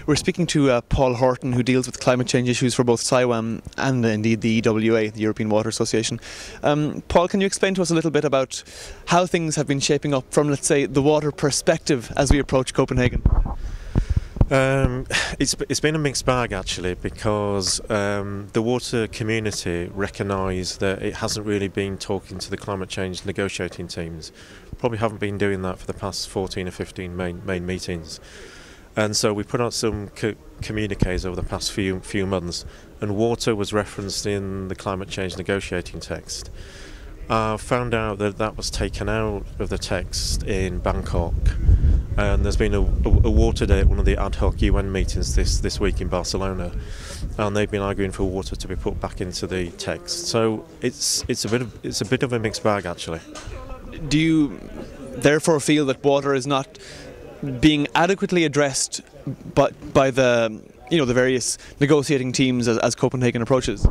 We're speaking to Paul Horton, who deals with climate change issues for both SIWAM and indeed the EWA, the European Water Association. Paul, can you explain to us a little bit about how things have been shaping up from, let's say, the water perspective as we approach Copenhagen? It's been a mixed bag actually, because the water community recognise that it hasn't really been talking to the climate change negotiating teams. Probably haven't been doing that for the past 14 or 15 main meetings. And so we put out some communiques over the past few months, and water was referenced in the climate change negotiating text. I found out that that was taken out of the text in Bangkok, and there's been a water day at one of the ad hoc UN meetings this week in Barcelona, and they've been arguing for water to be put back into the text. So it's a bit of a mixed bag actually. Do you therefore feel that water is not being adequately addressed by the the various negotiating teams as Copenhagen approaches?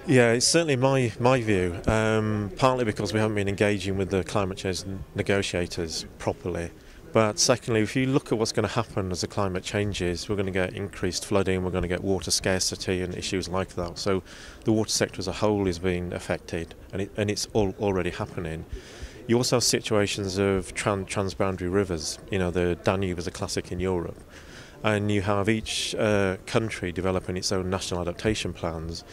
Yeah, it's certainly my view, partly because we haven't been engaging with the climate change negotiators properly. But secondly, if you look at what's going to happen as the climate changes, we're going to get increased flooding, we're going to get water scarcity and issues like that. So the water sector as a whole is being affected, and it's already happening. You also have situations of transboundary rivers. The Danube is a classic in Europe. And you have each country developing its own national adaptation plans.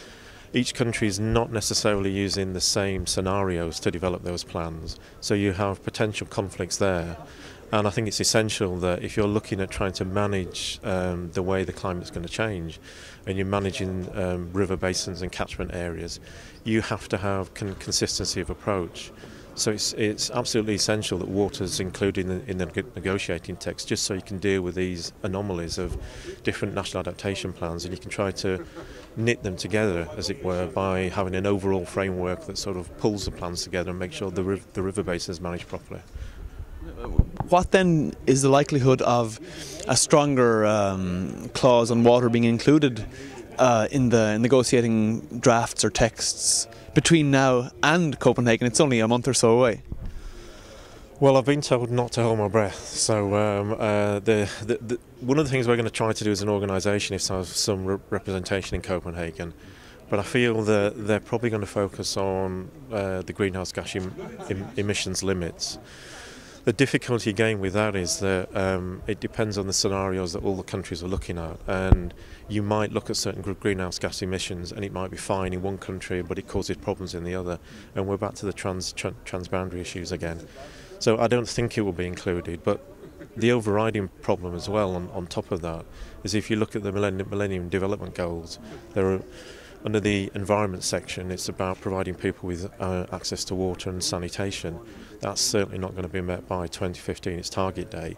Each country is not necessarily using the same scenarios to develop those plans, so you have potential conflicts there. And I think it's essential that if you're looking at trying to manage the way the climate's going to change, and you're managing river basins and catchment areas, you have to have consistency of approach. So it's absolutely essential that water's included in the negotiating text, just so you can deal with these anomalies of different national adaptation plans, and you can try to knit them together, as it were, by having an overall framework that sort of pulls the plans together and makes sure the river basin is managed properly. What then is the likelihood of a stronger clause on water being included in the negotiating drafts or texts between now and Copenhagen? It's only a month or so away. Well, I've been told not to hold my breath. So one of the things we're going to try to do as an organisation is to have some representation in Copenhagen. But I feel that they're probably going to focus on the greenhouse gas emissions limits. The difficulty again with that is that it depends on the scenarios that all the countries are looking at, and you might look at certain greenhouse gas emissions and it might be fine in one country but it causes problems in the other, and we're back to the transboundary issues again. So I don't think it will be included, but the overriding problem as well on top of that is if you look at the Millennium Development Goals, there are, under the environment section, it's about providing people with access to water and sanitation. That's certainly not going to be met by 2015, its target date.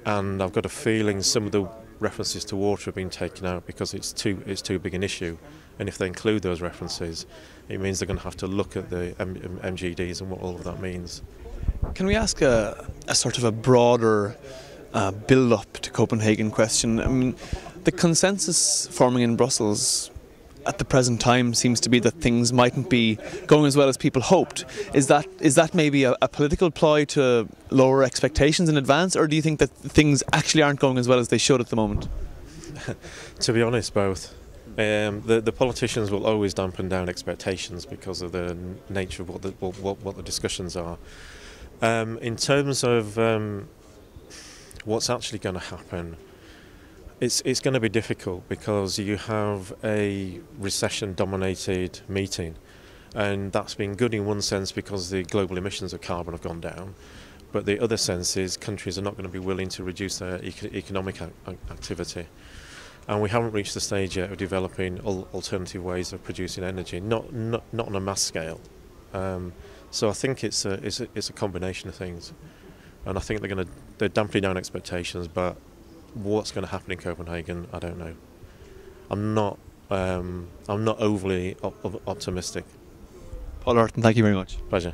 And I've got a feeling some of the references to water have been taken out because it's too big an issue. And if they include those references, it means they're going to have to look at the MGDs and what all of that means. Can we ask a sort of a broader build-up to Copenhagen question? I mean, the consensus forming in Brussels at the present time seems to be that things mightn't be going as well as people hoped. Is that maybe a political ploy to lower expectations in advance, or do you think that things actually aren't going as well as they should at the moment? To be honest, both. The politicians will always dampen down expectations because of the nature of what the discussions are. In terms of what's actually going to happen, it's going to be difficult because you have a recession-dominated meeting, and that's been good in one sense because the global emissions of carbon have gone down, but the other sense is countries are not going to be willing to reduce their economic activity, and we haven't reached the stage yet of developing alternative ways of producing energy, not on a mass scale. So I think it's a combination of things, and I think they're dampening down expectations, but what's going to happen in Copenhagen, I don't know. I'm not overly optimistic. Paul Horton, thank you very much. Pleasure.